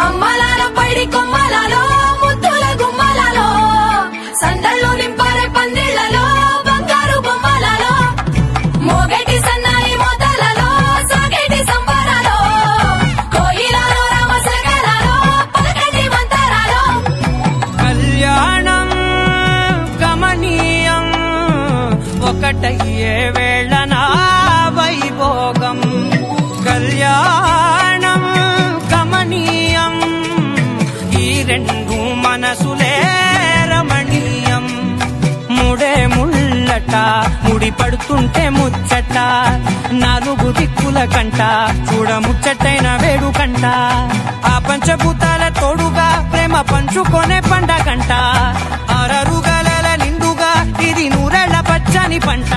అమ్మలాలో పైడి కొమ్మలలో ముద్దుల గుమ్మలలో సందళ్ళు నింపారే పందిళ్లలో బంగారు బొమ్మలలో మోగేటి సన్నాయి మోతలలో సాగేటి సంబరాలో కోయిలలో రామశకలలో పలకటి మంతరాలో కళ్యాణం గమనీయం ఒకటయ్యే వేళనా వైభోగం కళ్యాణం గమనీయం ఈ రెండు మనసులే రమణీయం ముడే ముళ్ళట ముడి పడుతుంటే ముచ్చట నాలుగు దిక్కుల కంట చూడ ముచ్చటైన వేడుకంట ఆ పంచభూతాల తోడుగా ప్రేమ పంచుకొనే పండగంట 6 గలల నిండుగా ఇది 100 ఏళ్ల పచ్చని పంట